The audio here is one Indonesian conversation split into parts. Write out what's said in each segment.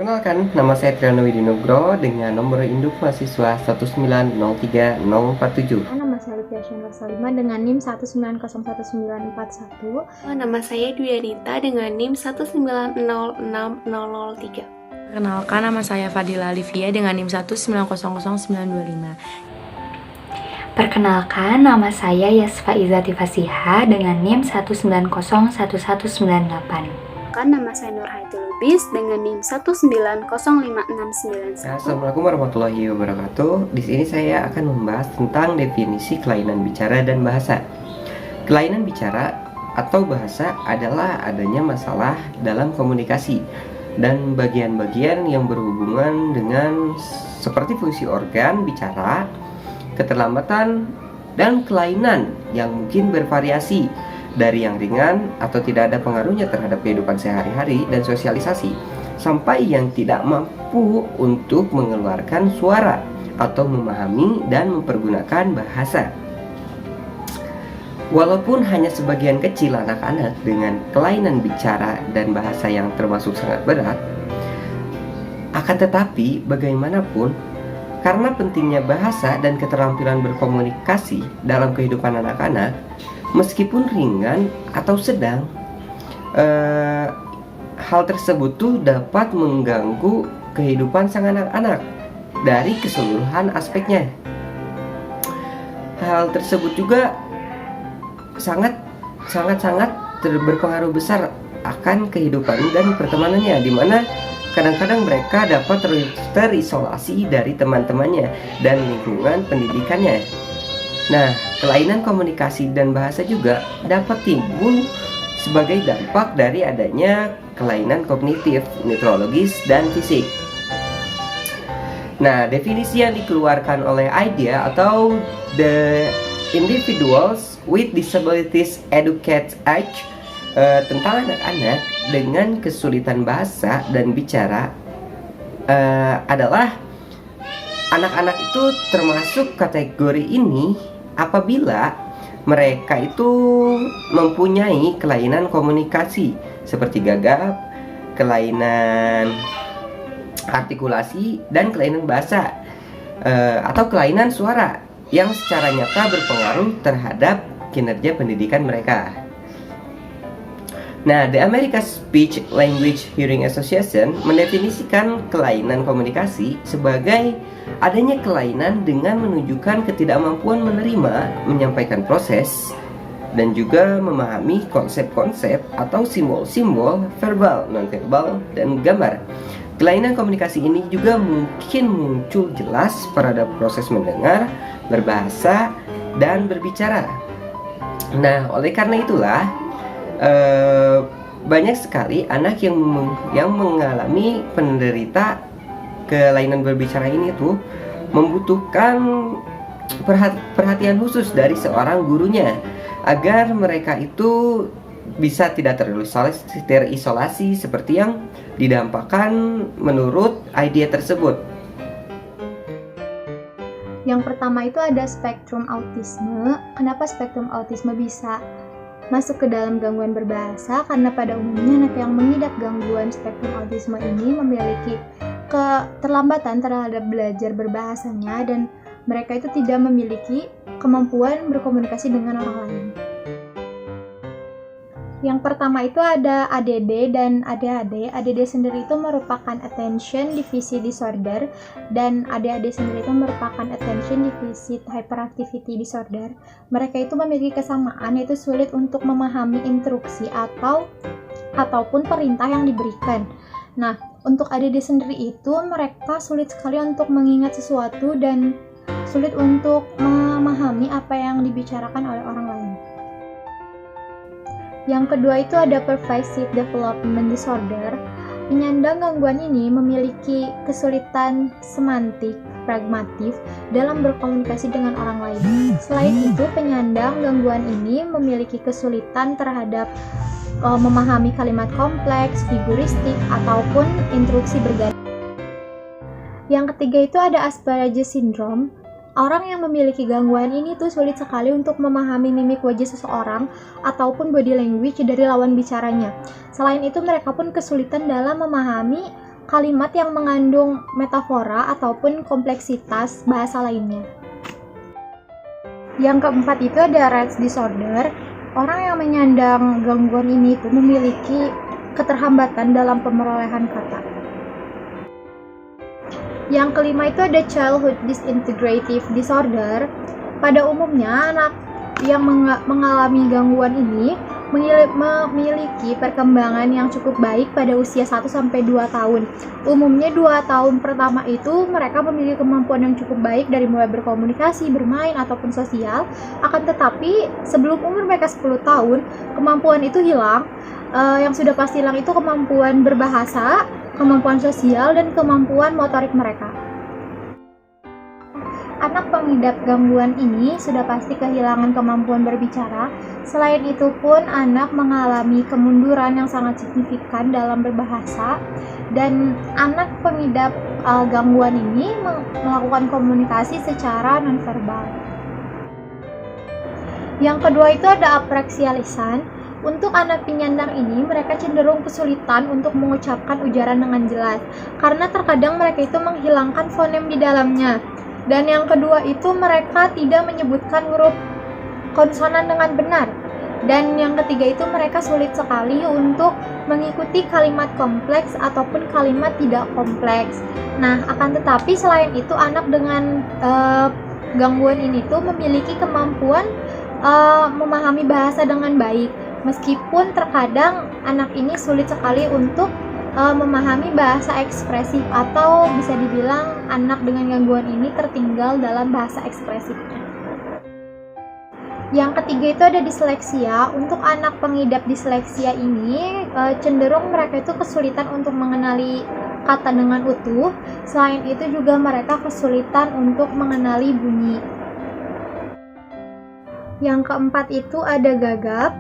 Perkenalkan, nama saya Triano Widinugroho dengan nomor induk mahasiswa 1903047. Nama saya Lutfi Asyanur Salima dengan NIM 1901941. Nama saya Dwi Anita dengan NIM 1906003. Perkenalkan, nama saya Fadila Alivia dengan NIM 1900925. Perkenalkan, nama saya Yasfa Izati Fasiha dengan NIM 1901198. Nama saya Nur Haitul Lubis dengan NIM 1905691. Assalamualaikum warahmatullahi wabarakatuh. Di sini saya akan membahas tentang definisi kelainan bicara dan bahasa. Kelainan bicara atau bahasa adalah adanya masalah dalam komunikasi dan bagian-bagian yang berhubungan dengan seperti fungsi organ bicara, keterlambatan, dan kelainan yang mungkin bervariasi dari yang ringan atau tidak ada pengaruhnya terhadap kehidupan sehari-hari dan sosialisasi, sampai yang tidak mampu untuk mengeluarkan suara atau memahami dan mempergunakan bahasa. Walaupun hanya sebagian kecil anak-anak dengan kelainan bicara dan bahasa yang termasuk sangat berat, akan tetapi bagaimanapun, karena pentingnya bahasa dan keterampilan berkomunikasi dalam kehidupan anak-anak, meskipun ringan atau sedang, hal tersebut tuh dapat mengganggu kehidupan sang anak-anak dari keseluruhan aspeknya. Hal tersebut juga sangat berpengaruh besar akan kehidupan dan pertemanannya, di mana kadang-kadang mereka dapat terisolasi dari teman-temannya dan lingkungan pendidikannya. Nah, kelainan komunikasi dan bahasa juga dapat timbul sebagai dampak dari adanya kelainan kognitif, neurologis, dan fisik. Nah, definisi yang dikeluarkan oleh IDEA atau The Individuals with Disabilities Educate Age tentang anak-anak dengan kesulitan bahasa dan bicara adalah anak-anak itu termasuk kategori ini apabila mereka itu mempunyai kelainan komunikasi seperti gagap, kelainan artikulasi, dan kelainan bahasa atau kelainan suara yang secara nyata berpengaruh terhadap kinerja pendidikan mereka. Nah, The American Speech Language Hearing Association mendefinisikan kelainan komunikasi sebagai adanya kelainan dengan menunjukkan ketidakmampuan menerima, menyampaikan proses, dan juga memahami konsep-konsep atau simbol-simbol verbal, non-verbal, dan gambar. Kelainan komunikasi ini juga mungkin muncul jelas pada proses mendengar, berbahasa, dan berbicara. Nah, oleh karena itulah banyak sekali anak yang mengalami penderita kelainan berbicara ini tuh membutuhkan perhatian khusus dari seorang gurunya agar mereka itu bisa tidak terisolasi seperti yang didampakkan menurut idea tersebut. Yang pertama itu ada spektrum autisme. Kenapa spektrum autisme bisa masuk ke dalam gangguan berbahasa? Karena pada umumnya anak yang mengidap gangguan spektrum autisme ini memiliki keterlambatan terhadap belajar berbahasanya dan mereka itu tidak memiliki kemampuan berkomunikasi dengan orang lain. Yang pertama itu ada ADD dan ADHD. ADD sendiri itu merupakan Attention Deficit Disorder dan ADHD sendiri itu merupakan Attention Deficit Hyperactivity Disorder. Mereka itu memiliki kesamaan, yaitu sulit untuk memahami instruksi ataupun perintah yang diberikan. Nah, untuk ADD sendiri itu mereka sulit sekali untuk mengingat sesuatu dan sulit untuk memahami apa yang dibicarakan oleh orang lain. Yang kedua itu ada Pervasive Development Disorder. Penyandang gangguan ini memiliki kesulitan semantik pragmatif dalam berkomunikasi dengan orang lain. Selain itu, penyandang gangguan ini memiliki kesulitan terhadap memahami kalimat kompleks, figuristik, ataupun instruksi berganda. Yang ketiga itu ada Asperger Syndrome. Orang yang memiliki gangguan ini tuh sulit sekali untuk memahami mimik wajah seseorang ataupun body language dari lawan bicaranya. Selain itu, mereka pun kesulitan dalam memahami kalimat yang mengandung metafora ataupun kompleksitas bahasa lainnya. Yang keempat itu ada Read's disorder. Orang yang menyandang gangguan ini itu memiliki keterhambatan dalam pemerolehan kata. Yang kelima itu ada childhood disintegrative disorder. Pada umumnya anak yang mengalami gangguan ini memiliki perkembangan yang cukup baik pada usia 1-2 tahun. Umumnya 2 tahun pertama itu mereka memiliki kemampuan yang cukup baik dari mulai berkomunikasi, bermain, ataupun sosial. Akan tetapi sebelum umur mereka 10 tahun, kemampuan itu hilang. Yang sudah pasti hilang itu kemampuan berbahasa, kemampuan sosial, dan kemampuan motorik mereka. Anak pengidap gangguan ini sudah pasti kehilangan kemampuan berbicara. Selain itu pun anak mengalami kemunduran yang sangat signifikan dalam berbahasa, dan anak pengidap gangguan ini melakukan komunikasi secara nonverbal. Yang kedua itu ada apreksia lisan. Untuk anak penyandang ini, mereka cenderung kesulitan untuk mengucapkan ujaran dengan jelas, karena terkadang mereka itu menghilangkan fonem di dalamnya. Dan yang kedua itu mereka tidak menyebutkan huruf konsonan dengan benar. Dan yang ketiga itu mereka sulit sekali untuk mengikuti kalimat kompleks ataupun kalimat tidak kompleks. Nah, akan tetapi selain itu anak dengan gangguan ini tuh memiliki kemampuan memahami bahasa dengan baik. Meskipun terkadang anak ini sulit sekali untuk memahami bahasa ekspresif, atau bisa dibilang anak dengan gangguan ini tertinggal dalam bahasa ekspresifnya. Yang ketiga itu ada disleksia. Untuk anak pengidap disleksia ini cenderung mereka itu kesulitan untuk mengenali kata dengan utuh. Selain itu juga mereka kesulitan untuk mengenali bunyi. Yang keempat itu ada gagap.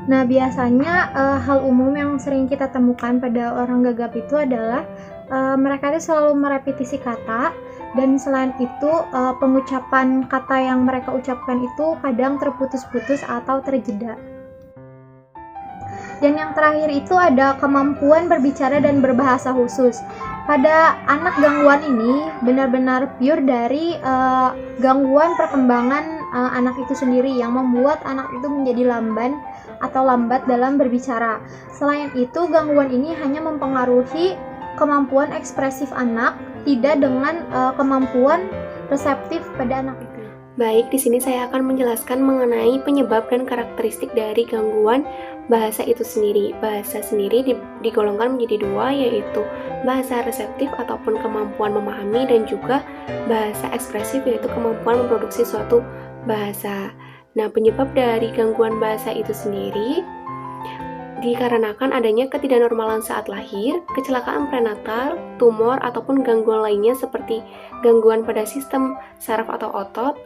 Nah, biasanya hal umum yang sering kita temukan pada orang gagap itu adalah mereka itu selalu merepetisi kata, dan selain itu pengucapan kata yang mereka ucapkan itu kadang terputus-putus atau terjeda. Dan yang terakhir itu ada kemampuan berbicara dan berbahasa khusus. Pada anak gangguan ini benar-benar pure dari gangguan perkembangan anak itu sendiri yang membuat anak itu menjadi lambat dalam berbicara. Selain itu, gangguan ini hanya mempengaruhi kemampuan ekspresif anak, tidak dengan kemampuan reseptif pada anak itu. Baik, di sini saya akan menjelaskan mengenai penyebab dan karakteristik dari gangguan bahasa itu sendiri. Bahasa sendiri digolongkan menjadi dua, yaitu bahasa reseptif ataupun kemampuan memahami, dan juga bahasa ekspresif, yaitu kemampuan memproduksi suatu bahasa. Nah, penyebab dari gangguan bahasa itu sendiri dikarenakan adanya ketidaknormalan saat lahir, kecelakaan prenatal, tumor, ataupun gangguan lainnya seperti gangguan pada sistem saraf atau otak,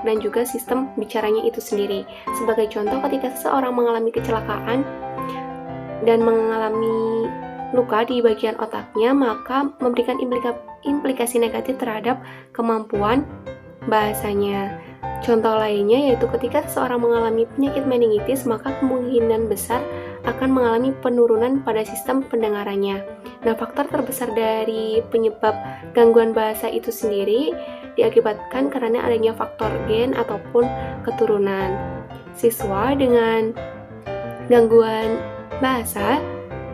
dan juga sistem bicaranya itu sendiri. Sebagai contoh, ketika seseorang mengalami kecelakaan dan mengalami luka di bagian otaknya, maka memberikan implikasi negatif terhadap kemampuan bahasanya. Contoh lainnya yaitu ketika seseorang mengalami penyakit meningitis, maka kemungkinan besar akan mengalami penurunan pada sistem pendengarannya. Nah, faktor terbesar dari penyebab gangguan bahasa itu sendiri diakibatkan karena adanya faktor gen ataupun keturunan. Siswa dengan gangguan bahasa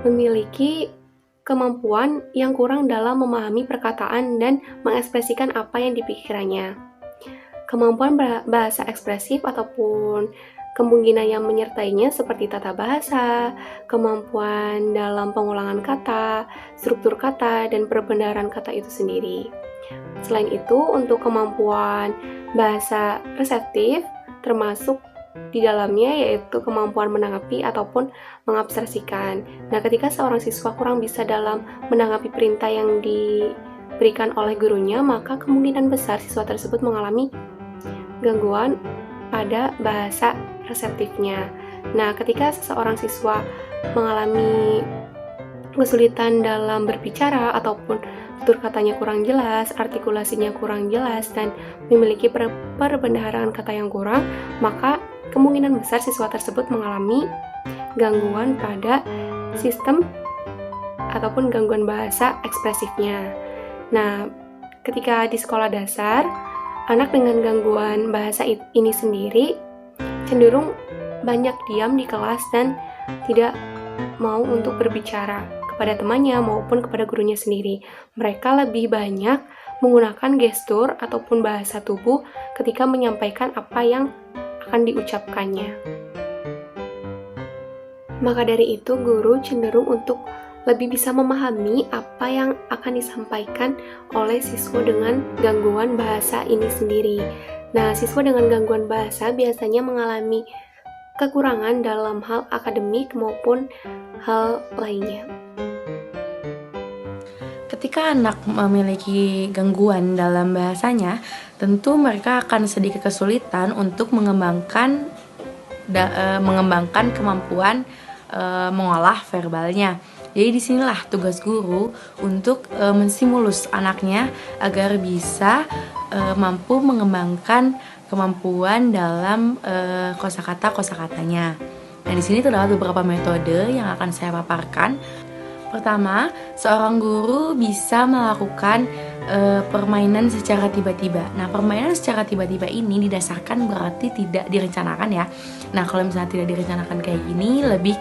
memiliki kemampuan yang kurang dalam memahami perkataan dan mengekspresikan apa yang dipikirannya. Kemampuan bahasa ekspresif ataupun kemungkinan yang menyertainya seperti tata bahasa, kemampuan dalam pengulangan kata, struktur kata, dan perbendaharaan kata itu sendiri. Selain itu, untuk kemampuan bahasa reseptif termasuk di dalamnya yaitu kemampuan menanggapi ataupun mengabstraksikan. Nah, ketika seorang siswa kurang bisa dalam menanggapi perintah yang diberikan oleh gurunya, maka kemungkinan besar siswa tersebut mengalami gangguan pada bahasa reseptifnya. Nah, ketika seseorang siswa mengalami kesulitan dalam berbicara ataupun tutur katanya kurang jelas, artikulasinya kurang jelas, dan memiliki perbendaharaan kata yang kurang, maka kemungkinan besar siswa tersebut mengalami gangguan pada sistem ataupun gangguan bahasa ekspresifnya. Nah, ketika di sekolah dasar, anak dengan gangguan bahasa ini sendiri cenderung banyak diam di kelas dan tidak mau untuk berbicara kepada temannya maupun kepada gurunya sendiri. Mereka lebih banyak menggunakan gestur ataupun bahasa tubuh ketika menyampaikan apa yang akan diucapkannya. Maka dari itu, guru cenderung untuk lebih bisa memahami apa yang akan disampaikan oleh siswa dengan gangguan bahasa ini sendiri. Nah, siswa dengan gangguan bahasa biasanya mengalami kekurangan dalam hal akademik maupun hal lainnya. Ketika anak memiliki gangguan dalam bahasanya, tentu mereka akan sedikit kesulitan untuk mengembangkan kemampuan mengolah verbalnya. Jadi disinilah tugas guru untuk menstimulus anaknya agar bisa mampu mengembangkan kemampuan dalam kosakatanya. Nah, di sini terdapat beberapa metode yang akan saya paparkan. Pertama, seorang guru bisa melakukan permainan secara tiba-tiba. Nah, permainan secara tiba-tiba ini didasarkan berarti tidak direncanakan ya. Nah, kalau misalnya tidak direncanakan kayak gini, lebih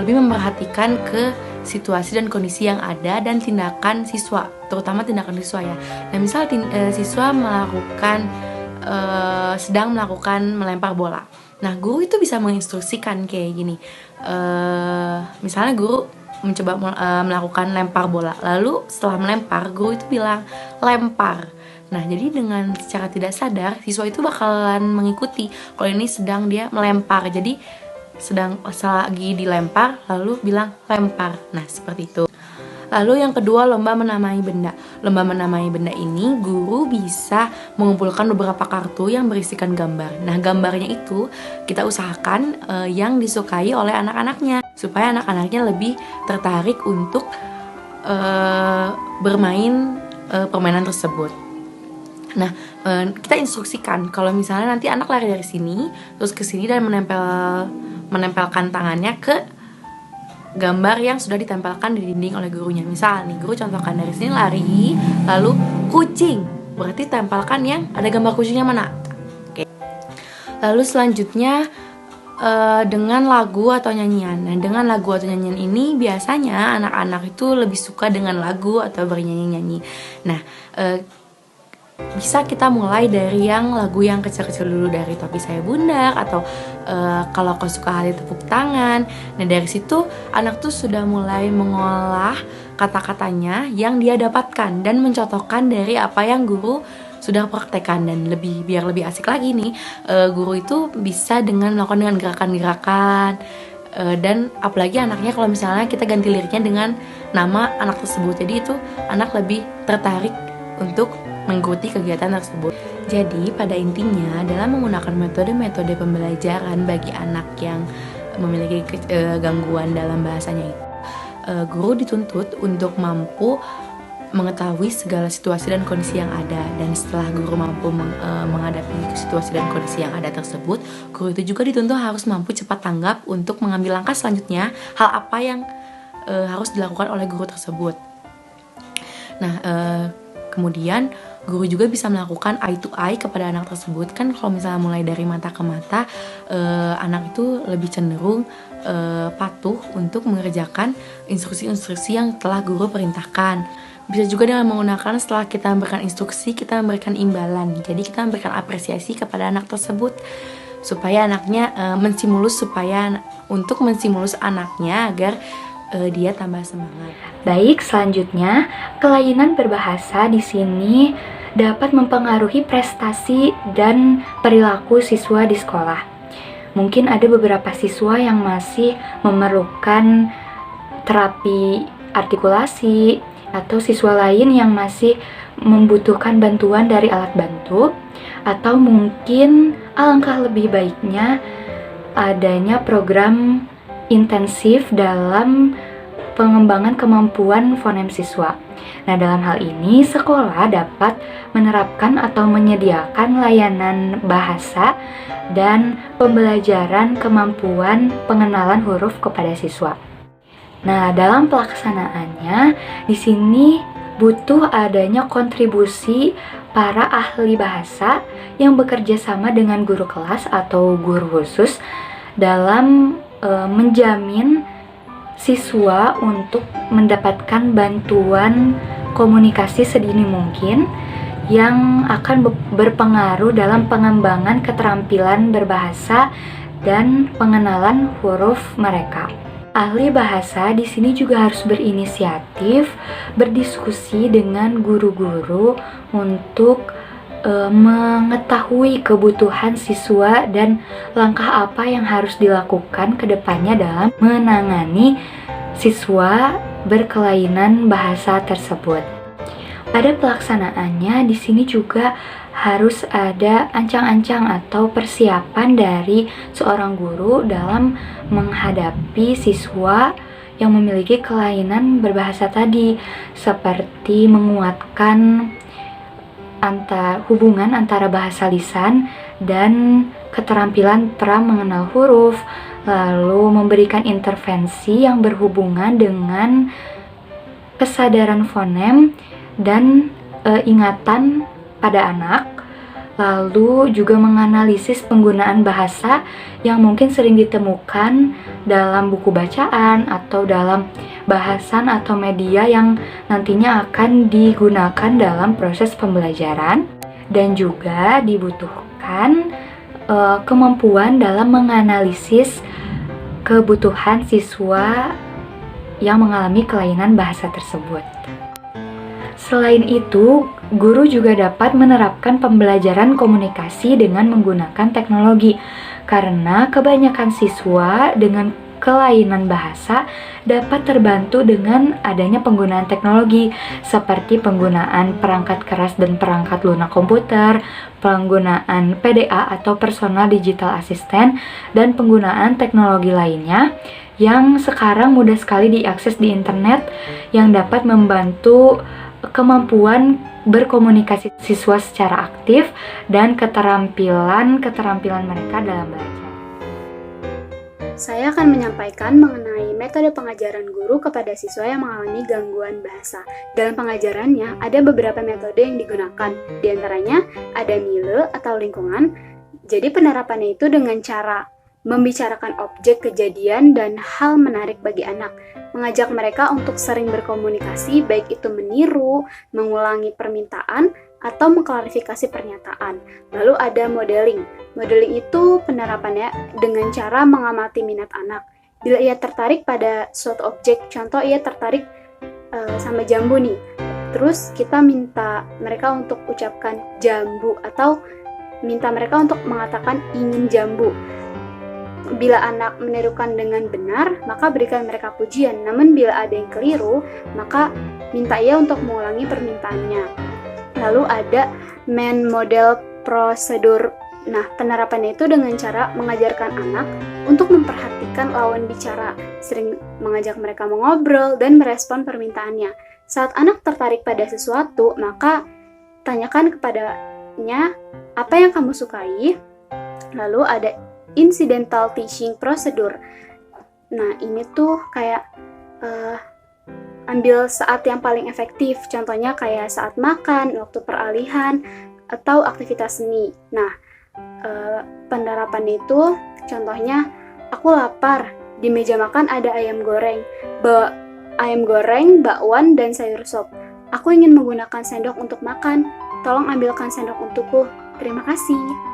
memperhatikan ke situasi dan kondisi yang ada dan tindakan siswa, terutama tindakan siswa ya. Nah, misal siswa sedang melakukan melempar bola. Nah, guru itu bisa menginstruksikan kayak gini. Misalnya guru mencoba melakukan lempar bola, lalu setelah melempar guru itu bilang lempar. Nah, jadi dengan secara tidak sadar siswa itu bakalan mengikuti kalau ini sedang dia melempar, jadi lagi dilempar lalu bilang lempar. Nah, seperti itu. Lalu yang kedua, lomba menamai benda. Lomba menamai benda ini guru bisa mengumpulkan beberapa kartu yang berisikan gambar. Nah, gambarnya itu kita usahakan yang disukai oleh anak-anaknya, supaya anak-anaknya lebih tertarik untuk bermain permainan tersebut. Nah, kita instruksikan kalau misalnya nanti anak lari dari sini terus ke sini dan menempelkan tangannya ke gambar yang sudah ditempelkan di dinding oleh gurunya. Misal nih, guru contohkan dari sini lari, lalu kucing, berarti tempelkan yang ada gambar kucingnya mana. Oke. Lalu selanjutnya dengan lagu atau nyanyian. Nah, dengan lagu atau nyanyian ini biasanya anak-anak itu lebih suka dengan lagu atau bernyanyi-nyanyi. Nah, bisa kita mulai dari yang lagu yang kecil-kecil dulu, dari Topi Saya Bundar atau Kalau Kau Suka Hati Tepuk Tangan. Nah, dari situ anak tuh sudah mulai mengolah kata-katanya yang dia dapatkan dan mencontohkan dari apa yang guru sudah praktekkan. Dan biar lebih asik lagi nih, guru itu bisa melakukan dengan gerakan-gerakan. Dan apalagi anaknya kalau misalnya kita ganti liriknya dengan nama anak tersebut, jadi itu anak lebih tertarik untuk mengikuti kegiatan tersebut. Jadi pada intinya dalam menggunakan metode-metode pembelajaran bagi anak yang memiliki gangguan dalam bahasanya itu, guru dituntut untuk mampu mengetahui segala situasi dan kondisi yang ada. Dan setelah guru mampu menghadapi situasi dan kondisi yang ada tersebut, guru itu juga dituntut harus mampu cepat tanggap untuk mengambil langkah selanjutnya, hal apa yang harus dilakukan oleh guru tersebut. Nah, kemudian guru juga bisa melakukan eye to eye kepada anak tersebut. Kan kalau misalnya mulai dari mata ke mata, anak itu lebih cenderung patuh untuk mengerjakan instruksi-instruksi yang telah guru perintahkan. Bisa juga dengan menggunakan, setelah kita memberikan instruksi, kita memberikan imbalan. Jadi kita memberikan apresiasi kepada anak tersebut supaya anaknya untuk menstimulus anaknya agar dia tambah semangat. Baik, selanjutnya kelainan berbahasa di sini dapat mempengaruhi prestasi dan perilaku siswa di sekolah. Mungkin ada beberapa siswa yang masih memerlukan terapi artikulasi, atau siswa lain yang masih membutuhkan bantuan dari alat bantu, atau mungkin alangkah lebih baiknya adanya program intensif dalam pengembangan kemampuan fonem siswa. Nah, dalam hal ini sekolah dapat menerapkan atau menyediakan layanan bahasa dan pembelajaran kemampuan pengenalan huruf kepada siswa. Nah, dalam pelaksanaannya di sini butuh adanya kontribusi para ahli bahasa yang bekerja sama dengan guru kelas atau guru khusus dalam menjamin siswa untuk mendapatkan bantuan komunikasi sedini mungkin yang akan berpengaruh dalam pengembangan keterampilan berbahasa dan pengenalan huruf mereka. Ahli bahasa di sini juga harus berinisiatif, berdiskusi dengan guru-guru untuk mengetahui kebutuhan siswa dan langkah apa yang harus dilakukan ke depannya dalam menangani siswa berkelainan bahasa tersebut. Pada pelaksanaannya di sini juga harus ada ancang-ancang atau persiapan dari seorang guru dalam menghadapi siswa yang memiliki kelainan berbahasa tadi, seperti menguatkan hubungan antara bahasa lisan dan keterampilan pra mengenal huruf, lalu memberikan intervensi yang berhubungan dengan kesadaran fonem dan ingatan pada anak, lalu juga menganalisis penggunaan bahasa yang mungkin sering ditemukan dalam buku bacaan atau dalam bahasan atau media yang nantinya akan digunakan dalam proses pembelajaran, dan juga dibutuhkan kemampuan dalam menganalisis kebutuhan siswa yang mengalami kelainan bahasa tersebut. Selain itu, guru juga dapat menerapkan pembelajaran komunikasi dengan menggunakan teknologi, karena kebanyakan siswa dengan kelainan bahasa dapat terbantu dengan adanya penggunaan teknologi seperti penggunaan perangkat keras dan perangkat lunak komputer, penggunaan PDA atau personal digital assistant, dan penggunaan teknologi lainnya yang sekarang mudah sekali diakses di internet yang dapat membantu kemampuan berkomunikasi siswa secara aktif dan keterampilan mereka dalam belajar. Saya akan menyampaikan mengenai metode pengajaran guru kepada siswa yang mengalami gangguan bahasa. Dalam pengajarannya, ada beberapa metode yang digunakan. Di antaranya, ada milieu atau lingkungan. Jadi penerapannya itu dengan cara membicarakan objek kejadian dan hal menarik bagi anak, mengajak mereka untuk sering berkomunikasi, baik itu meniru, mengulangi permintaan, atau mengklarifikasi pernyataan. Lalu ada modeling. Modeling itu penerapannya dengan cara mengamati minat anak. Bila ia tertarik pada suatu objek, contoh ia tertarik sama jambu nih, terus kita minta mereka untuk ucapkan jambu atau minta mereka untuk mengatakan ingin jambu. Bila anak menirukan dengan benar, maka berikan mereka pujian. Namun bila ada yang keliru, maka minta ia untuk mengulangi permintaannya. Lalu ada main model prosedur. Nah, penerapannya itu dengan cara mengajarkan anak untuk memperhatikan lawan bicara, sering mengajak mereka mengobrol dan merespon permintaannya. Saat anak tertarik pada sesuatu, maka tanyakan kepadanya apa yang kamu sukai. Lalu ada incidental teaching procedure. Nah, ini tuh kayak ambil saat yang paling efektif, contohnya kayak saat makan, waktu peralihan, atau aktivitas seni. Nah, penerapan itu contohnya, aku lapar, di meja makan ada ayam goreng, bakwan, dan sayur sop. Aku ingin menggunakan sendok untuk makan, tolong ambilkan sendok untukku. Terima kasih.